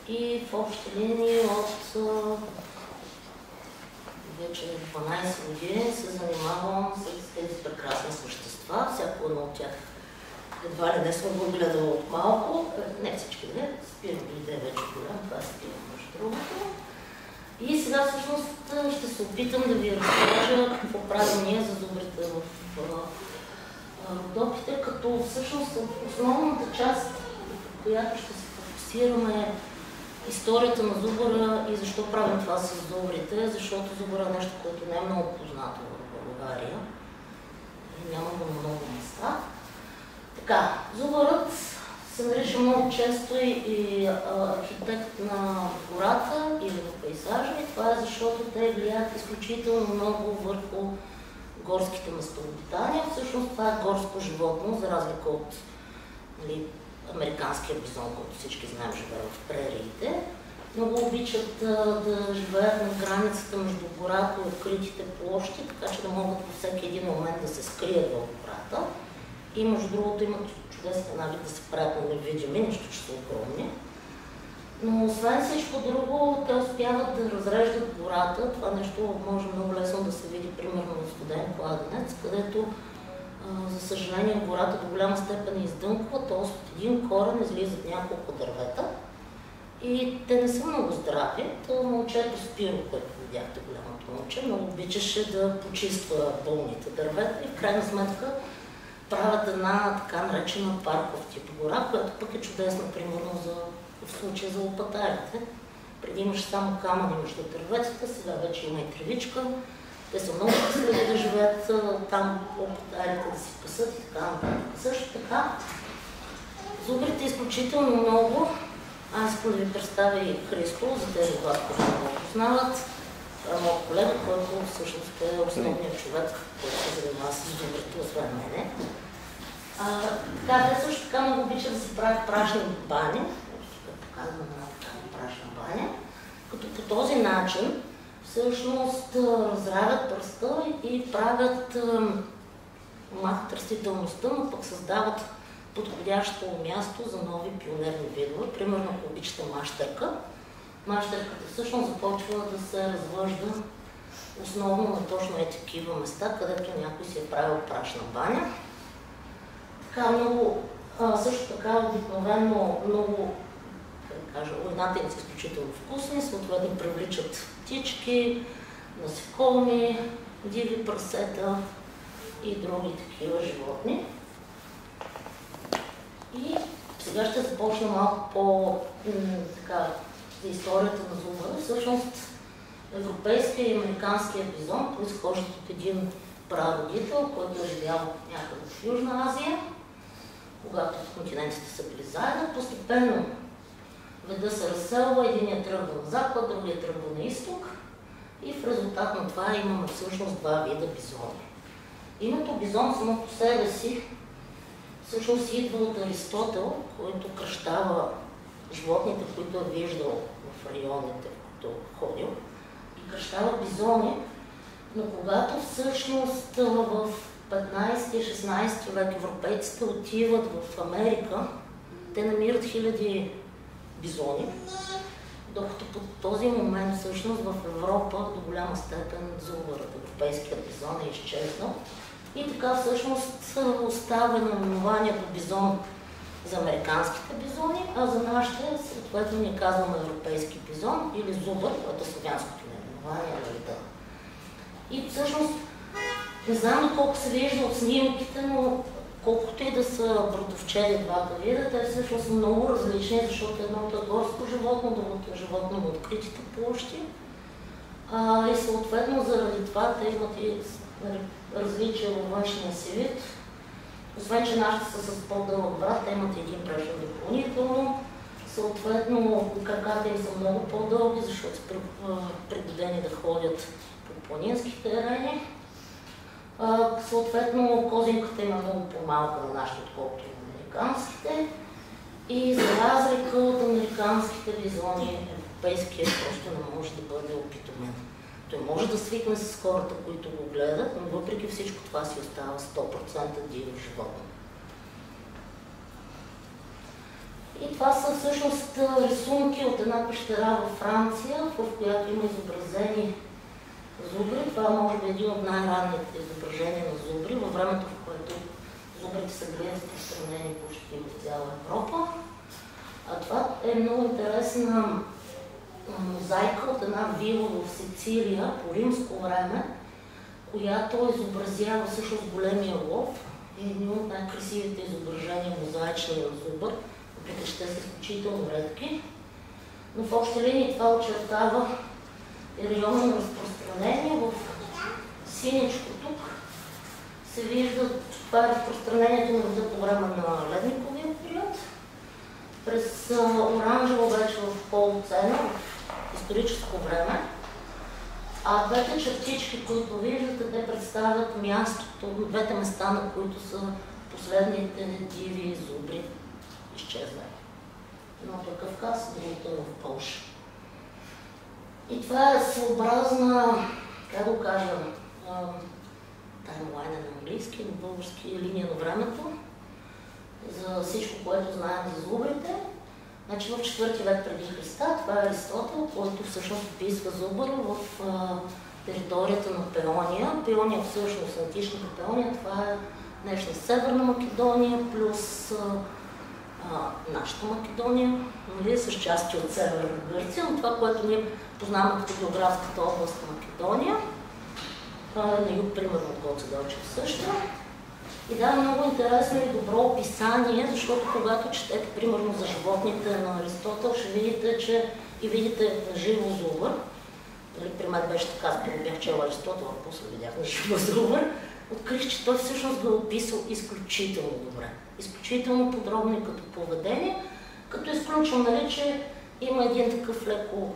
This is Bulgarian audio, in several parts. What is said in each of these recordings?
и в общи линии от вече 12 години се занимавам с тези прекрасни същества. Всяко едно от тях едва ли не съм го гледала от малко. Не всички не, спиралиде е вече голям, това спира между другото. И сега всъщност ще се опитам да ви разкажа какво правим ние за зубрите в Родопите, като всъщност основната част, в която ще се фокусираме историята на зубъра и защо правим това с зубрите, защото зубъра е нещо, което не е много познато в България и няма го на много места. Така, зубърът се нарича много често и архитект на гората или на пейзажа, и това е защото те влияят изключително много върху горските местообитания. Всъщност това е горско животно, за разлика от американския бизон, който всички знаем живее в прериите. Много обичат да живеят на границата между гората и откритите площи, така че да могат във всеки един момент да се скрият в гората. И между другото имат чудесен навик да се правят на невидими, нищо че са огромни. Но освен всичко друго, те успяват да разреждат гората. Това нещо може много лесно да се види примерно в Студен кладенец, където за съжаление гората до голяма степен издънква, т.е. от един корен излизат няколко дървета и те не са много здрави. Момчето Спиро, което видяхте, голямото момче, много обичаше да почиства болните дървета и в крайна сметка правят една така наречена парков тип гора, която пък е чудесна, примерно в случая за лопатарите. Преди имаше само камъни между дърветата, сега вече има и тревичка. Те са много щастливи да живеят там, лопатарите да си пасат и така нататък. Също така, зубрите изключително много. Аз искам да ви представя и Христо, за тези от вас, които не го познават. Това е моят колега, който всъщност е основният човек, който се занимава с зубрите, освен мене. Те също така много обичат да си правят прашни бани. Показвам една такава прашна баня. Като по този начин всъщност разравят пръста и правят, махат растителността, но пък създават подходящо място за нови пионерни видове. Примерно, ако обичате мащерка, мащерката всъщност започва да се развъжда основно на точно такива места, където някой си е правил прашна баня. Така много, също така обикновено много, лойната им са изключително вкусни, съответно привличат птички, насекоми, диви прасета и други такива животни. И сега ще започна малко по за историята на зубъра. Всъщност европейския и американския бизон произхождат от един прародител, който е живял някъде в Южна Азия, когато континентите са били заедно. Постепенно вида се разселва, единият тръгва на запад, другият тръгва на изток и в резултат на това имаме всъщност два вида бизони. Името бизон само по себе си всъщност идва от Аристотел, който кръщава животните, които е виждал в районите, в които е ходил, и кръщава бизони, но когато всъщност в 15-16 век европейците отиват в Америка, те намират хиляди бизони, докато по този момент всъщност в Европа до голяма степен зубърът, европейският бизон е изчезнал. И така всъщност оставя наименованието бизон за американските бизони, а за нашите съответно ни казваме европейски бизон или зубър, което е славянското наименование на вида. И всъщност не знам доколко се вижда от снимките, но колкото и да са братовчеди двата вида, те всъщност са много различни, защото едното е горско животно, другото е животно на откритите площи. И съответно заради това те имат и различия във външния си вид. Освен, че нашите са с по-дълъг врат, те имат един прешен допълнително. Съответно, краката им са много по-дълги, защото са пригодени да ходят по планински терени. Съответно, козинката има много по-малка на нашите, отколкото и на американските. И за разлика от американските бизони, европейският просто не може да бъде опитомен. Той може да свикне с хората, които го гледат, но въпреки всичко това си остава 100% диво животно. И това са всъщност рисунки от една пещера във Франция, в която има изобразени зубри. Това може би един от най-ранните изображения на зубри, във времето, в което зубрите са били разпространени почти в цяла Европа. А това е много интересна мозайка от една вила в Сицилия по римско време, която изобразява всъщност големия лов. Едни от най-красивите изображения мозаични на зубър, въпреки че те са изключително редки. Но в общи линии това очертава района на разпространение. В синичко тук се вижда, че това е разпространението на вида по време на ледниковия период. През оранжево вече в полуцена, в историческо време. А двете чертички, които виждате, те представят мястото, двете места, на които са последните диви зубри изчезнали. Едното е Кавказ, другото е в Полша. И това е своеобразна, как го кажа, таймлайн на английски, на български линия на времето, за всичко, което знаем за зубрите. Значи в 4 век преди Христа, това е Аристотел, който всъщност описва зубъра в територията на Пеония. Пеония всъщност, античната Пеония, това е днешна Северна Македония, плюс нашата Македония, нали, с части от Северна Гърция, но това, което ние познаваме като географската област на Македония, на юг, примерно от Гоце Делчев също. И да, много интересно и добро описание, защото когато четете, примерно, за животните на Аристотел, ще видите, че и видите живо зубър. Дали, при мен беше така, първо бях чела Аристотел, а после видях на живо зубър. Открих, че той всъщност го е описал изключително добре. Изключително подробно и като поведение, като изключвам, нали, че има един такъв леко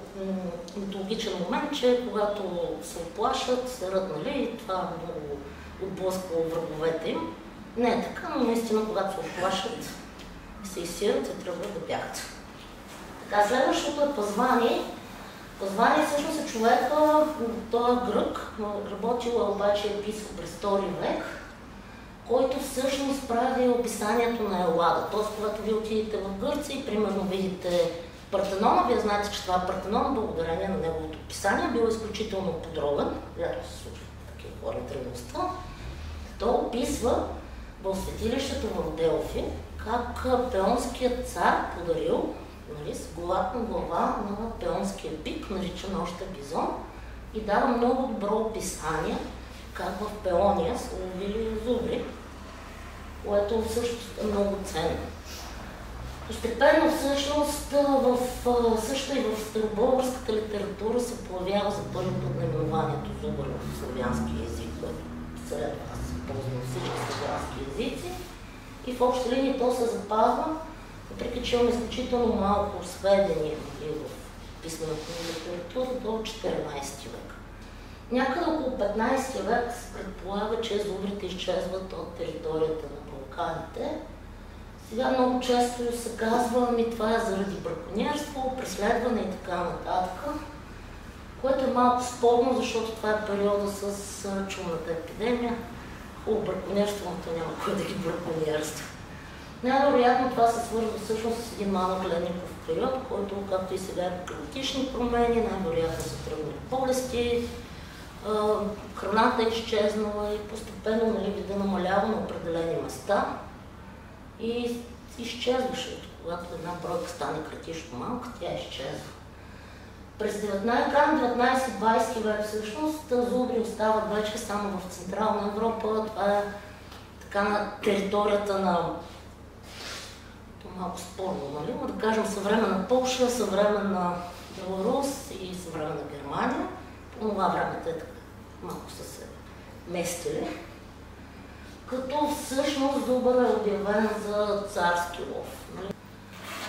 митологичен момент, че когато се оплашат, серат, нали, и това много отблъсква враговете им. Не е така, но наистина, когато се оплашат, се изсират и тръгват да бягат. Така, следващото е Пазвани. Пазвани всъщност е човека, той е грък, работил е обаче е писал през 2 век, който всъщност прави описанието на Елада. Тоест, когато ви отидете в Гърция и примерно видите Партенона, вие знаете, че това е Партенон, благодарение на неговото описание, бил изключително подробен, рядко се случва такива хора в древността. Той описва в светилището в Делфи как пеонският цар подарил, нали, с главна глава на пеонския бик, наричан още бизон, и дава много добро описание как в Пеония са ловили зубри, което всъщност е много ценно. Постепенно всъщност също и в старобългарската литература се появява за първи път наименованието зубър в славянски език, което сред вас се ползва на всички славянски езици. И в общи линии то се запазва, въпреки че имаме изключително малко сведения в писмената литература до 14 век. Някъде около 15 век се предполага, че зубрите изчезват от територията на Балканите. Сега много често се казва, това е заради браконьерство, преследване и така нататък, което е малко спорно, защото това е периода с чумната епидемия. Хубаво браконьерството няма кой да ги браконьерства. Най-вероятно това се свързва всъщност с един малък ледников период, който, както и сега е климатични промени, най-вероятно са тръгнали болести, храната е изчезнала и постепенно, нали, вида намалява на определени места и изчезваше. Когато една бройка стане критично малка, тя изчезва. През 19-20 век всъщност зубри остават вече само в Централна Европа. Това е така на територията на малко спорно, нали? Но да кажем съвременна Полша, съвременна Беларус и съвременна Германия. По това време те така малко са се местили. Като всъщност зубър е обявен за царски лов. Нали?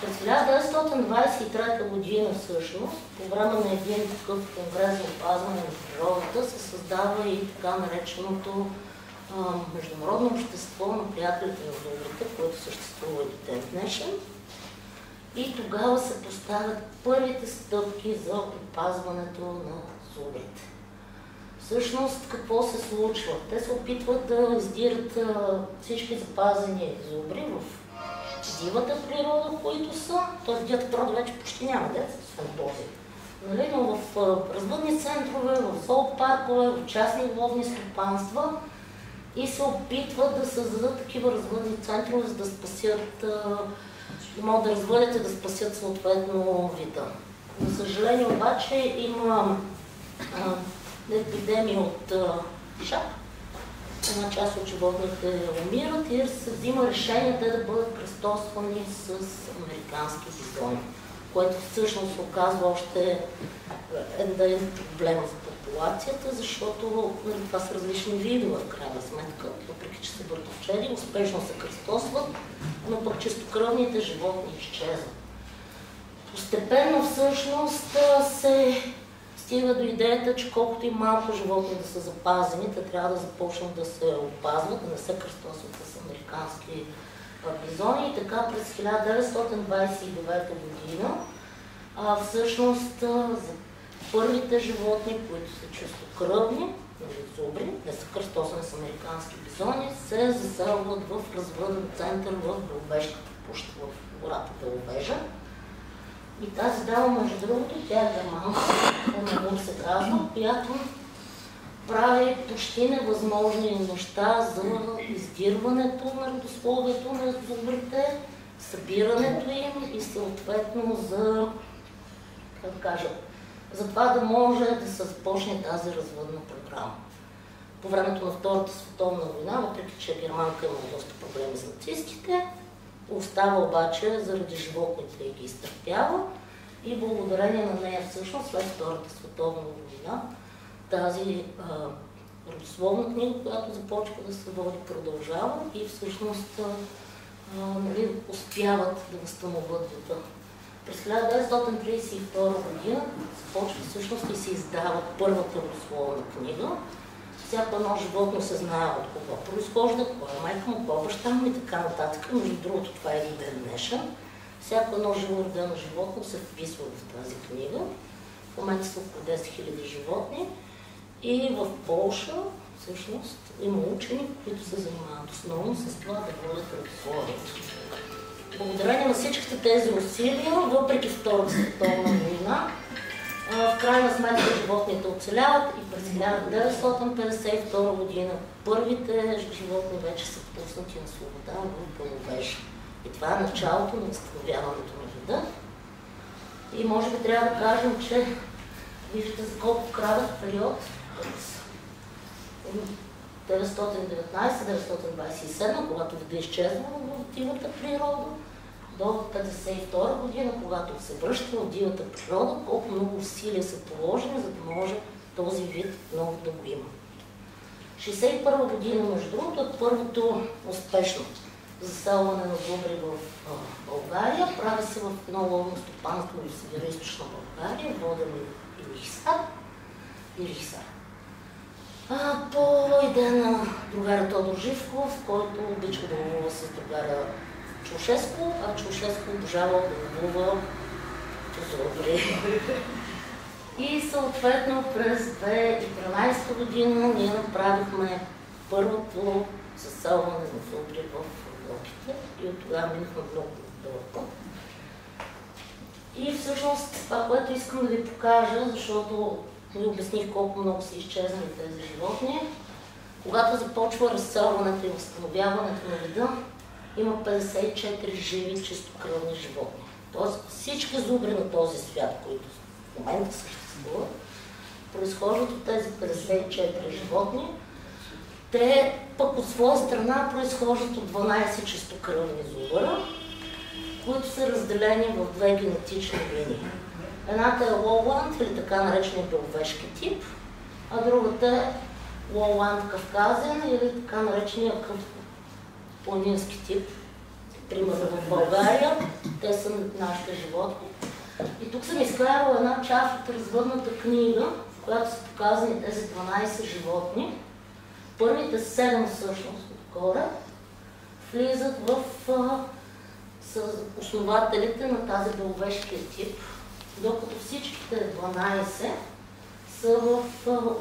През 1923 година всъщност, по време на един такъв конгрес за опазване на природата, се създава и така нареченото Международно общество на приятелите на зубрите, което съществува и до ден днешен. И тогава се поставят първите стъпки за опазването на зубрите. Всъщност, какво се случва? Те се опитват да издират всички запазени зубри в дивата природа, които са, т.е. дивата природа вече почти няма деца, освен този. Нали? Но в развъдни центрове, в зоопаркове, в частни ловни стопанства и се опитват да създадат такива развъдни центрове, за да спасят, да могат да развъдят и да спасят съответно вида. За съжаление обаче има епидемия от шап. Една част от животните умират и се взима решение те да бъдат кръстосвани с американски бизони, което всъщност се оказва още един проблем за популацията, защото това са различни видове в крайна сметка, въпреки че са братовчеди, успешно се кръстосват, но пък чистокръвните животни изчезват. Постепенно всъщност се стига до идеята, че колкото и малко животни да са запазени, те трябва да започнат да се опазват, да не се кръстосват с американски бизони. И така през 1929 година всъщност за първите животни, които са чистокръвни, зубри, не са кръстосани с американски бизони, се заселват в развъден център в Беловежката пуща, в гората Беловежа. И тази дама, между другото, тя е германка, Емилия се казва, която прави почти невъзможни неща за издирването на родословието на зубрите, събирането им и съответно за, как кажа, за това да може да се започне тази развъдна програма. По времето на Втората световна война, въпреки че германка има доста проблеми с нацистите, остава обаче заради животните и ги изтърпява и благодарение на нея всъщност след Втората световна война тази родословна книга, която започва да се води, продължава и всъщност нали, успяват да възстановят вида. През 1932 година започва всъщност и се издава първата родословна книга. Всяко едно животно се знае от кого произхожда, кой е майка му, кой е баща му и така нататък. Между другото, това е един ден днешен. Всяко едно живородено животно се вписва в тази книга. В момента са около 10 000 животни. И в Полша всъщност има учени, които се занимават основно с това да водят родословието. Благодарение на всичките тези усилия, въпреки Втората световна война, в крайна сметка животните оцеляват и през 1952 година първите животни вече са пуснати на свобода в Беловежа. И това е началото на възстановяването на вида. И може би трябва да кажем, че виждате за колко кратък период от 1919-1927, когато вида изчезва в дивата природа, до 1952 година, когато се връща в дивата природа, колко много усилия са положени, за да може този вид много да го има. 1961 година, между другото, е първото успешно заселване на зубри в България. Прави се в едно ловно стопанство в Североизточна България, водено Ирихсар. По идея на другаря Тодор Живков, който обича да ловува с другаря Чаушеско, а Чаушеско обожава да ловува зубри. И съответно през 2013 година ние направихме първото заселване на зубри в Родопите и от тогава минахме много дълъг път. И всъщност това, което искам да ви покажа, защото ви обясних колко много са изчезнали тези животни, когато започва разселването и възстановяването на вида, има 54 живи чистокръвни животни. Тоест всички зубри на този свят, които в момента съществуват, произхождат от тези 54 животни. Те пък от своя страна произхождат от 12 чистокръвни зубъра, които са разделени в две генетични линии. Едната е Лоланд, или така наречения беловежки тип, а другата е Лоланд кавказен, или така наречения планински тип. Примерно в България, те са нашите животни. И тук съм изкарала една част от развъдната книга, в която са показани тези 12 животни. Първите 7 всъщност отгоре влизат в основателите на тази беловежкия тип, докато всичките 12 са в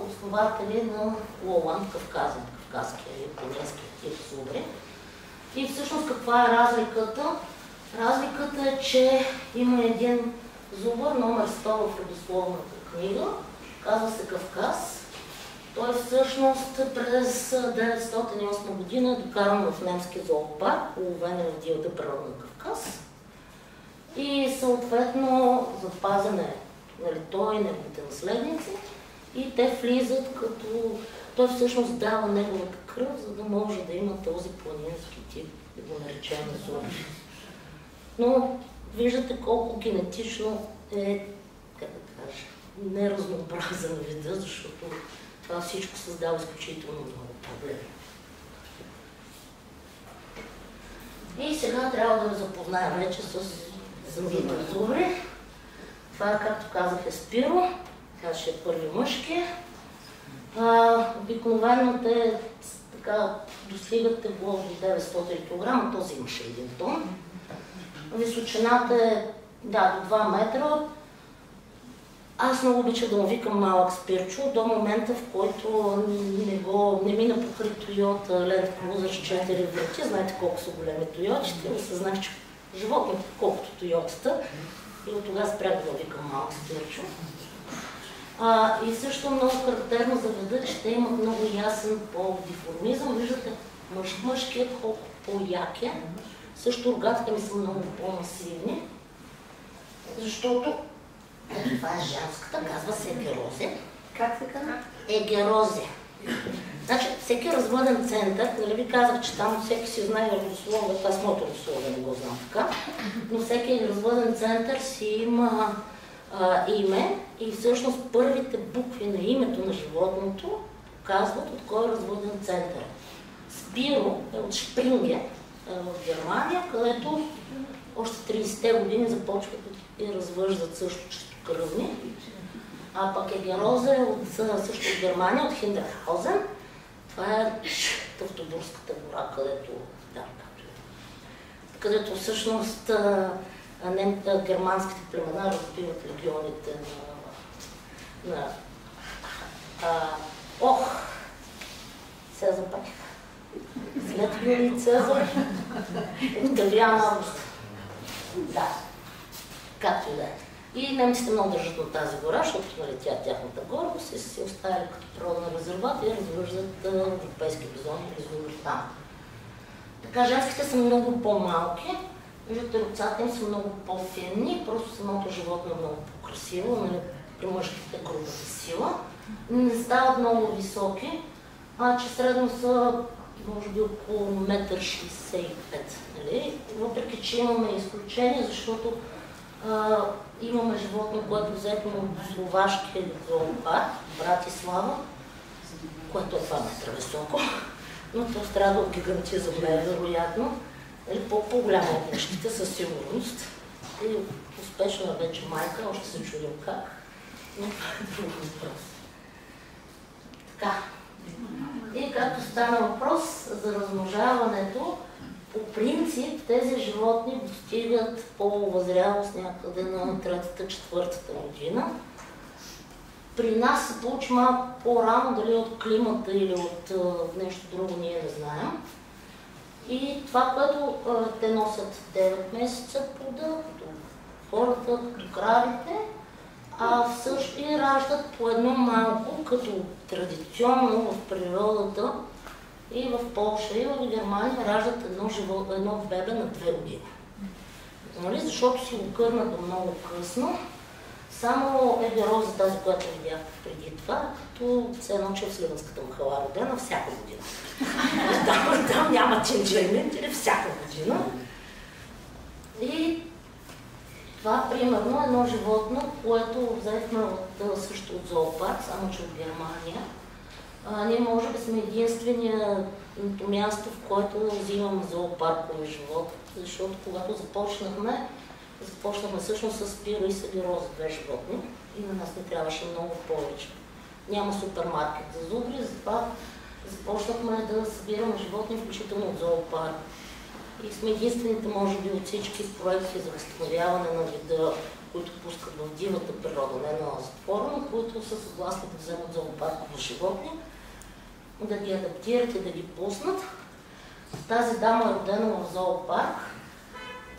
основатели на Лоланд кавказския или планинския тип зубри. И всъщност каква е разликата? Разликата е, че има един зубър, номер 100 в родословната книга, казва се Кавказ. Той всъщност през 1908 година е докаран в немски зоопарк, уловен е в дивата природа на Кавказ. И съответно запазен е, нали, той и неговите наследници, и те влизат като... Той всъщност дава неговата кръв, за да може да има този планински тип, да го наречем зуб. Но виждате колко генетично е, как да кажа, неразнообразен вида, защото това всичко създава изключително много проблеми. И сега трябва да ви запознаем вече с самите зубри. Това, както казах, е Спиро. Тя ще е първи мъжки. Обикновено те така достигат тегло до 900 кг, този имаше 1 тон. Височината е до 2 метра. Аз много обичам да му викам малък Спирчо, до момента, в който не мина покрай Toyota Land Cruiser с 4 врати. Знаете колко са големи Тойотите, и осъзнах, че животните, колкото Тойотата, и от тогава спрях да викам малък Спирчо. И също много характерно за вида, че те имат много ясен по-деформизъм. Виждате, мъжкият колко по-як е. Също рогатите ми са много по-масивни, защото това е женската, казва се егерозе. Как се казва? Егерозе. Значи, всеки развъден център, нали ви казах, че там всеки си знае родословието, аз моето родословие не го знам така, но всеки развъден център си има име и всъщност първите букви на името на животното показват от кой е развъден център. Спиро е от Шпринге в Германия, където още 30-те години започват и развъждат също чистокръвни. А пък Егерозе е също от Германия, от Хиндерхаузен. Това е Тевтобурската гора, където всъщност германските племена разбиват легионите на Цезар пак. След Юлий Цезар, Октавиан Август. Да, както и да е. И немците много държат на тази гора, защото тя тяхната гордост и са си оставили като природен резерват и развъждат европейски бизони или зубри там. Така, женските са много по-малки, виждате, ръцата им са много по-финни, просто самото животно е много по-красиво, нали, при мъжките грубата сила. Не стават много високи, че средно са може би около 1,65 м. Нали? Въпреки че имаме изключение, защото имаме животно, което взехме от словашкия зоопарк, Братислава, което е 2 метра високо, но то страда от гигантизъм, вероятно. По-голяма от мъжките със сигурност. И успешна вече майка, още се чудим как, но това е друг въпрос. Така. И както стана въпрос за размножаването, по принцип тези животни достигат по-възрялост някъде на 3-4-та година. При нас се получи малко по-рано, дали от климата или от нещо друго, ние не знаем. И това, което те носят 9 месеца плода, като хората, като кравите, също и раждат по едно малко, като традиционно в природата и в Полша и в Германия раждат едно бебе на 2 години. Нали? Защото си го кърнат много късно. Само Егероза, тази, която видяхте преди това, като все едно, че в Сливенската махала родена всяка година. Там няма тинджермент или всяка година. И това примерно е едно животно, което взехме също от зоопарк, само че от Германия. Ние може би сме единственият място, в което взимаме зоопаркови животни, защото когато започнахме всъщност с Спиро и с Егероза 2 животни и на нас не трябваше много повече. Няма супермаркет за зубри, затова започнахме да събираме животни, включително от зоопарк. И сме единствените, може би, от всички проекти за възстановяване на вида, които пускат в дивата природа, не на затвора, но които са съгласни да вземат зоопаркови животни, да ги адаптират и да ги пуснат. Тази дама е родена в зоопарк.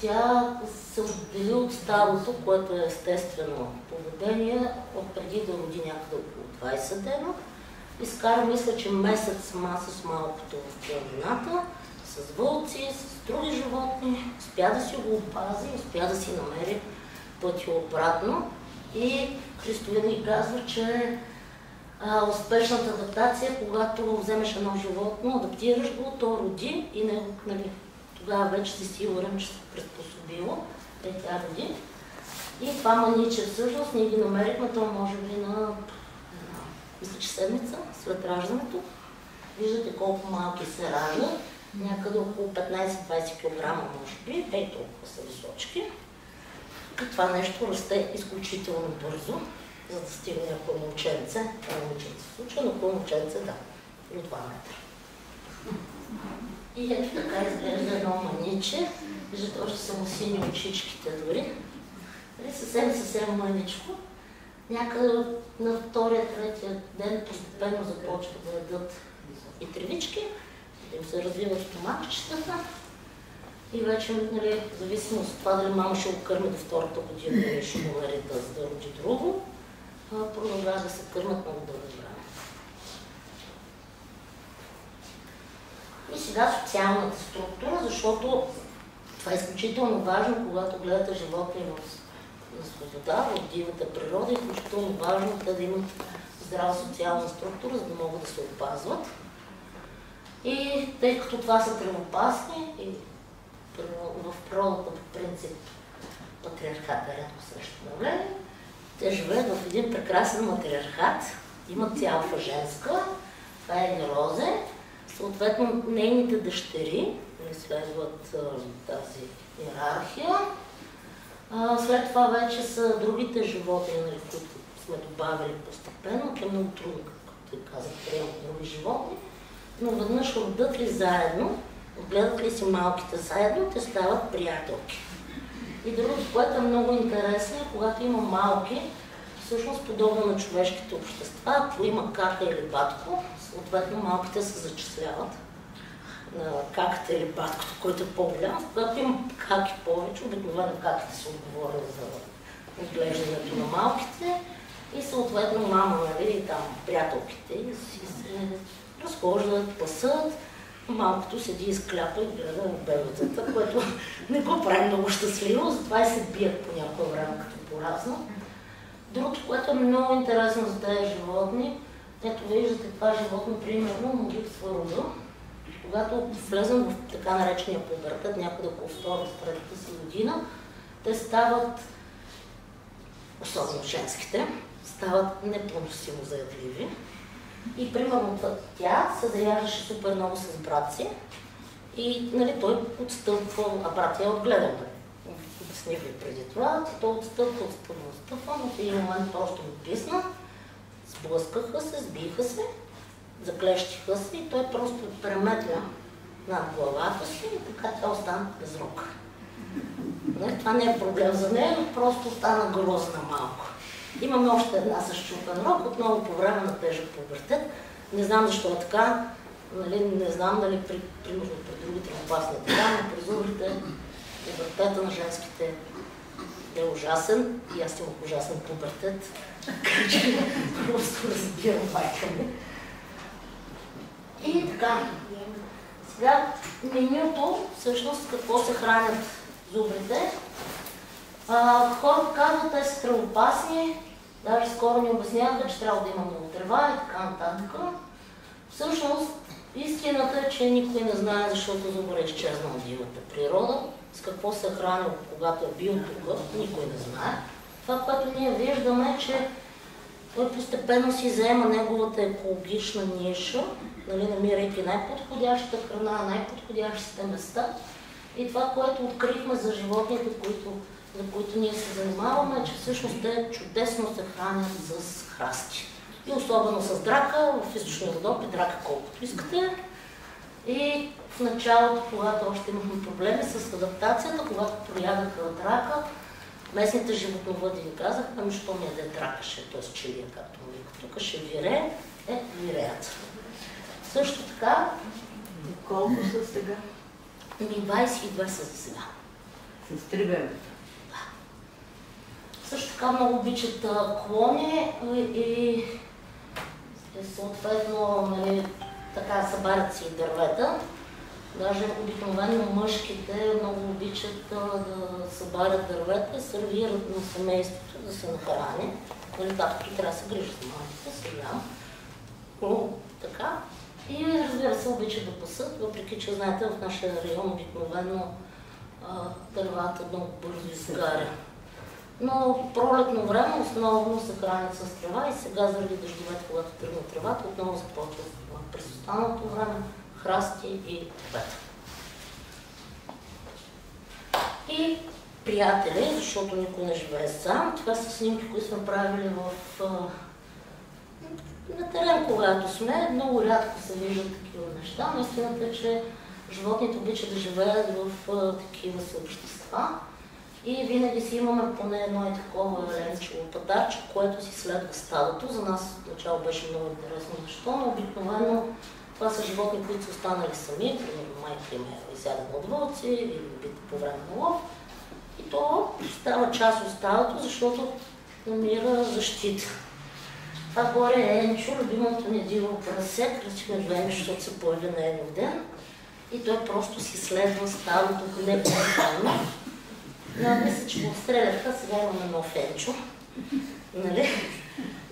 тя се отдели от старото, което е естествено поведение, от преди да роди някъде около 20 дена. Изкара, мисля, че месец сама с малкото в планината, с вълци, с други животни, успя да си го опази, успя да си намери пътя обратно. И Христовин ни казва, че успешната адаптация е когато вземеш едно животно, адаптираш го, то роди и нали, тогава вече си сигурен, че се приспособило, тя роди. И това маниче всъщност ние ги намерихме, то може би на мисля, че седмица след раждането. Виждате колко малки се раждат, някъде около 15-20 кг може би, ей толкова са височки. И това нещо расте изключително бързо, за да стигне някое момченце, момиченце в случая, но момченце да, до 2 метра. И ето така изглежда едно маниче, виждате, още са му сини очичките дори. Съвсем мъничко. Някъде на втория, третия ден постепенно започват да ядат и тревички, да им се развиват стомахчетата. И вече, нали, в зависимост от това дали мама ще го кърми до втората година или ще го нареда, за да роди друго, продължава да се кърмат много дълго време. И сега социалната структура, защото това е изключително важно, когато гледате животни на свобода, в дивата природа, е изключително важно те да имат здрава социална структура, за да могат да се опазват. И тъй като това са тревопасни, и в природата по принцип патриархата рядко срещу явление, те живеят в един прекрасен матриархат, имат алфа женска, това е Ерозе, съответно нейните дъщери следват тази иерархия. След това вече са другите животни, които сме добавили постепенно, те е много трудно, както казах, приемат други животни, но веднъж родят ли заедно, гледат ли си малките заедно, те стават приятелки. И другото, което е много интересно, е когато има малки, всъщност подобно на човешките общества, ако има кака или батко, съответно малките се зачисляват на каката или баткото, който е по-голям. Когато има каки повече, обикновено каките са отговорни за отглеждането на малките и съответно мама, нали, и там приятелките и се разхождат, пасат. Малкото седи и скляпа и гледа бебетата, което не го прави много щастливо, затова и се бият по някое време, като пораснат. Другото, което е много интересно за тези животни, ето виждате това животно, примерно, му липсва рода. Когато влезем в така наречения пубертет, някъде около втората-третата си година, те стават, особено женските, стават непоносимо заядливи. И примерно тя се заяждаше супер много с брат си и нали, той отстъпва, а брат я отгледал. Обясних ви преди това, той отстъпва, но в един момент просто го писна, сблъскаха се, сбиха се, заклещиха се и той просто преметля над главата си и така тя остана без рука. Това не е проблем за нея, но просто остана грозна малко. Имаме още една с щупен рог, отново по време на тежък пубертет. Не знам защо е така, нали, не знам дали примерно при другите опасни така, но при зубрите пубертета на женските е ужасен и аз имах ужасен пубертет, така че просто разбирам майка ми. И така, сега менюто, всъщност какво се хранят зубрите. Хората казват, те са тревопасни, даже скоро ни обясняха, че трябва да има много трева и така нататък. Всъщност, истината е, че никой не знае, защото зубър е изчезнал от дивата природа. С какво се е хранил, когато е бил тук, никой не знае. Това, което ние виждаме, е, че той постепенно си заема неговата екологична ниша, нали, намирайки най-подходящата храна, най-подходящите места. И това, което открихме за животните, за които ние се занимаваме, е, че всъщност те чудесно се хранят с храсти. И особено с драка, в източния Родопи, драка колкото искате. И в началото, когато още имахме проблеми с адаптацията, когато проядаха драка, местните животновъди ни казаха, ами що ми яде драка, т.е. чилия, както му вика, тук ще вирее, виреят. Също така... Колко са сега? 22 са за сега. С 3 бебета. Също така много обичат клони и съответно, нали, така събарят си дървета. Даже обикновено мъжките много обичат да събарят дървета и сервират на семейството да се нахрани. Нали, както трябва да се грижи за малките, сега. Но така. И разбира се, обичат да пасат, въпреки че знаете, в нашия район обикновено дървата много бързо изгаря. Но пролетно време основно се хранят с трева и сега заради дъждовете, когато тръгне тревата, отново започва през останалото време храсти и топета. И приятели, защото никой не живее сам, това са снимки, които сме правили на терен, когато сме. Много рядко се виждат такива неща, но истината е, че животните обичат да живеят в такива съобщества. И винаги си имаме поне едно и такова ленчево пъдарче, което си следва стадото. За нас в начало беше много интересно защо, но обикновено това са животни, които са останали сами, примерно майка им е изядена от вълци или убита по време на лов. И то става част от стадото, защото намира защита. Това горе е Енчо, любимото ни диво прасе, кръчихме Венчо, защото се появи на един ден. И той просто си следва стадото, не по-стално. Мисля, че го отстреляха, сега имаме нов Енчо. Нали?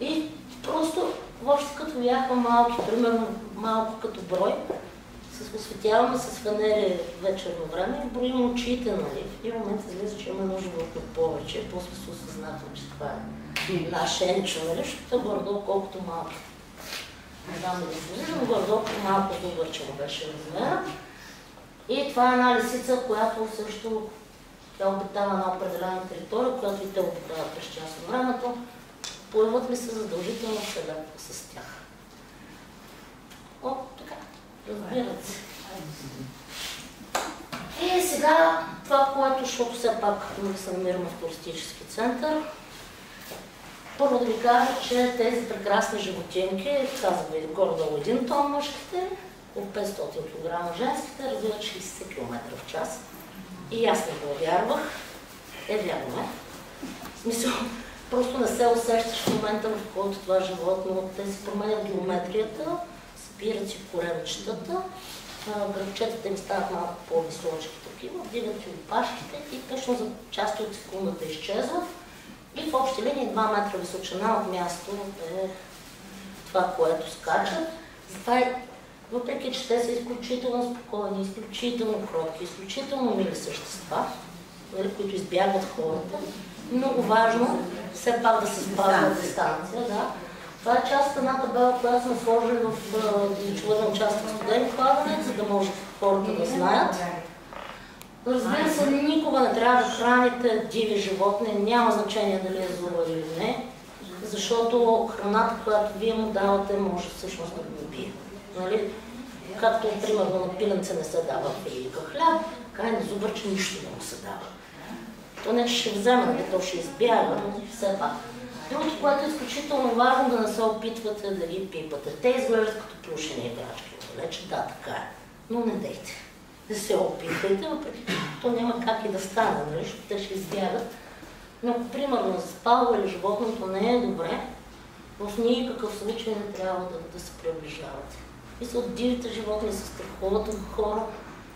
И просто, въобще като бяха малки, примерно малко като брой, се осветяваме с фенери вечерно време и броим очите, нали? В един момент излиза, че имаме едно животно повече, после се осъзнахме, че това е наш Енчо, нали? Защото е горе-долу колкото малко. Не знам да го излиза, но горе-долу малко добър, че му беше размера. И това е една лисица, която също тя обитава на определена територия, която и те обитават през част от времето. Появат ли се задължително следа с тях? О, така, разбират се. И сега това, което, защото все пак ние се намираме в туристически център, първо да ви кажа, че тези прекрасни животинки, казах ви горе-долу 1 тон мъжките, около 500 кг женските, развиват 60 км в час. И аз не го вярвах. Вярно е. В смисъл, просто не се усещаш в момента, в който това животно, те си променят геометрията, спират си коренчетата, гръбчетата им стават малко по-височки такива, вдигат си опашките и точно за части от секундата изчезват. И в общи линии 2 метра височина от място е това, което скачат. Затова е, въпреки че те са изключително спокойни, изключително кротки, изключително мили същества, които избягват хората, много важно все пак да се спазва дистанция. Да. Това е част от една табела, която сме сложили в дивечовъден участък студен кладенец, за да може хората да знаят. Разбира се, никога не трябва да храните диви животни, няма значение дали е злоба или не, защото храната, която вие му давате, може всъщност да го убие. Нали? Както, примерно, на пиленце не се дава филийка хляб, така и на зубърче нищо не му се дава. То не ще вземе, нали, то ще избяга, но все пак. Другото, което е изключително важно, да не се опитвате да ги пипате. Те изглеждат като плюшени играчки. Вече да, така е. Но не дейте. Не се опитвайте, въпреки то няма как и да стане, нали, защото те ще избягат. Но ако, примерно, спало или животното не е добре, в никакъв случай не трябва да се приближавате. И са от дивите животни, се страхуват от хора.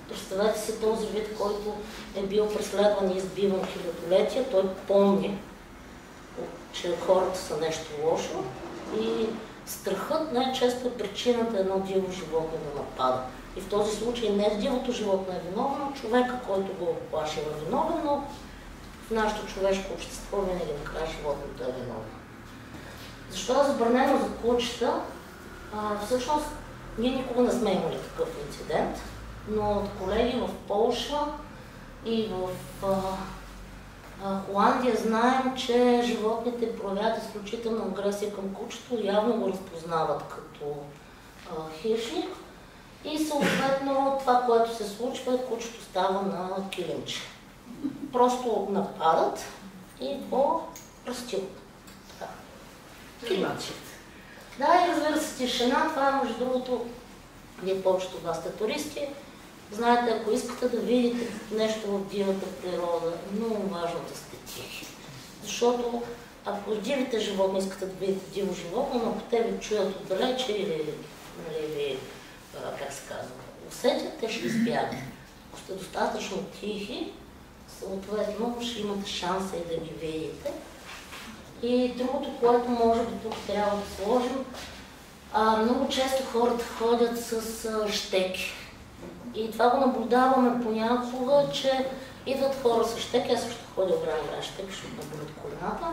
Представете си този вид, който е бил преследван и избиван хилядолетия, той помни, че хората са нещо лошо и страхът най-често е причината едно диво животно да напада. И в този случай не дивото животно е виновно, човека, който го оплашил е виновен, но в нашето човешко общество винаги накрая животното е виновно. Защо е забранено за кучета? Всъщност, ние никога не сме имали такъв инцидент, но от колеги в Полша и в Холандия знаем, че животните проявяват изключителна агресия към кучето и явно го разпознават като хищник. И съответно това, което се случва, кучето става на килимче. Просто нападат и го разтилат. Килимче. Да, и разбира се, тишина, това е между другото, вие повечето от вас сте туристи, Знаете, ако искате да видите нещо в дивата природа, е много важно да сте тихи. Защото ако дивите животни искате да видите диво животно, но ако те ви чуят отдалече или, нали, как се казва, усетят, те ще избягат. Ако сте достатъчно тихи, съответно ще имате шанса и да ги видите. И другото, което може би тук трябва да сложим, много често хората ходят с щеки. И това го наблюдаваме понякога, че идват хора с щеки, аз също ходя време щеки, защото ме болят колената.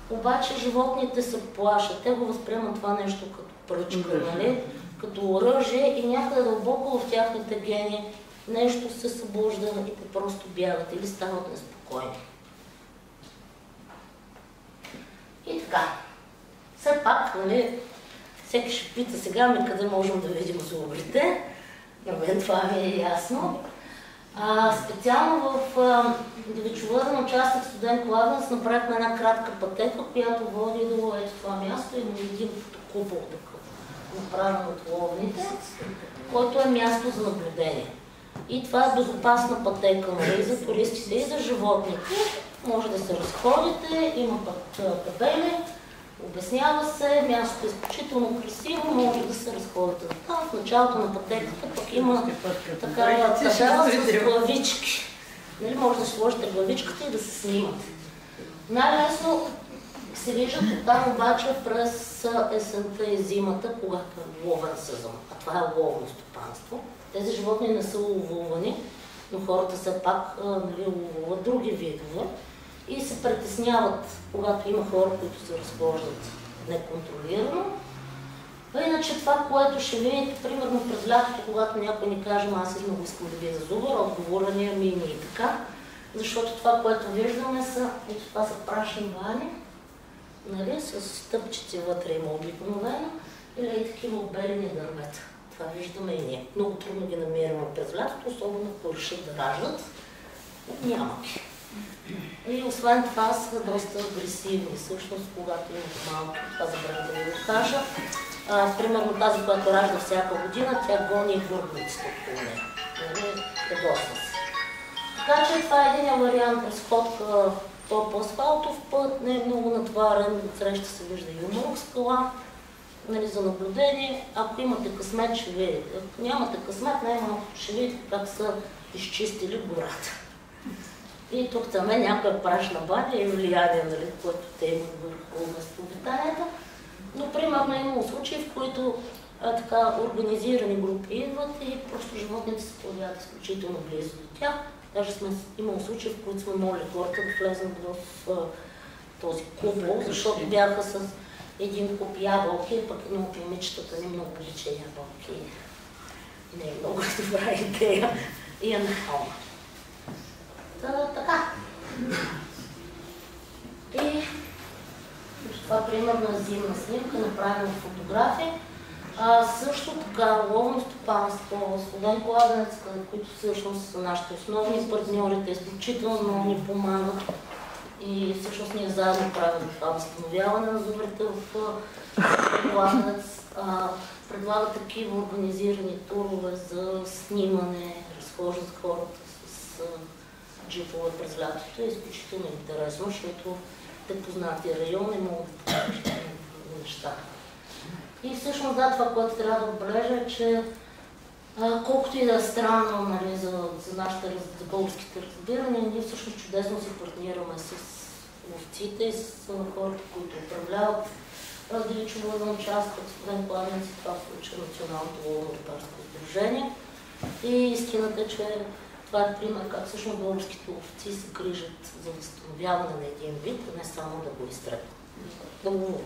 Обаче животните се плашат, те го възприемат това нещо като пръчка, нали? Като оръжие и някъде дълбоко в тяхните гени нещо се събужда и те просто бягат или стават неспокойни. И така, все пак, нали, всеки ще пита сега ми къде можем да видим зубрите. На мен това ми е ясно. Специално в девичовъден участък студен кладенец направихме една кратка пътека, която води до ето това място. Има един фотокупол такъв, направен от ловните, който е място за наблюдение. И това е безопасна пътека, нали, за туристите и за животните. Може да се разходите, има табели, обяснява се, мястото е изключително красиво, може да се разходите. В началото на пътеката пък има такава табела с главички. Нали, може да сложите главичката и да се снимате. Най-лесно се виждат оттам обаче през есента и зимата, когато е ловен сезон. А това е ловно стопанство. Тези животни не са ловувани, но хората все пак, нали, ловуват други видове и се притесняват, когато има хора, които се разхождат неконтролирано. Иначе това, което ще видите, примерно през лятото, когато някой ни каже, аз много искам да видя зубър, отговорът ни е мини и така. Защото това, което виждаме са, ето това са прашни бани, нали, с стъпчици вътре има обикновено, или и такива обелени дървета. Това виждаме и ние. Много трудно ги намираме през лятото, особено ако решат да раждат. Няма ги. И освен това са доста агресивни. Всъщност, когато имат малки, това забравя да ви го кажа. Примерно тази, която ражда всяка година, тя гони и гурбниците около нея. Ядосва се. Така че това е един вариант разходка по асфалтов път, не е много натварен, отсреща се вижда и умрък скала, нали, за наблюдение. Ако имате късмет, ще видите. Ако нямате късмет, най-малко ще видите как са изчистили гората. И тук там е някоя прашна баня и влияние, нали, което те имат върху местообитанията. Но примерно имало случаи, в които така организирани групи идват и просто животните се появяват изключително близо до тях. Даже сме имало случаи, в които сме молили хората да влезнат в този купол, защото бяха с един куп ябълки, пък едно от момичетата ни много обича ябълки. Не е много добра идея и е нахална. Така. И това примерно е зимна снимка, направена фотография. Също така ловно стопанство, студен кладенец, които всъщност са нашите основни партньори, те изключително много ни помагат. И всъщност ние заедно правим това възстановяване на зубрите в кладенец. Предлага такива организирани турове за снимане, разхождат хората с джипове през лятото. Е изключително интересно, защото те познати райони могат да покажат неща. И всъщност да, това, което трябва да отбележа е, че колкото и да е странно, нали, за нашите, за българските разбирания, ние всъщност чудесно се партнираме с ловците и с хората, които управляват девичовъден участък, студен кладенец, това в случая Националното ловно-рибарско сдружение. И истината е, че това е пример как всъщност българските ловци се грижат за възстановяване на един вид, а не само да го изтребват. Да го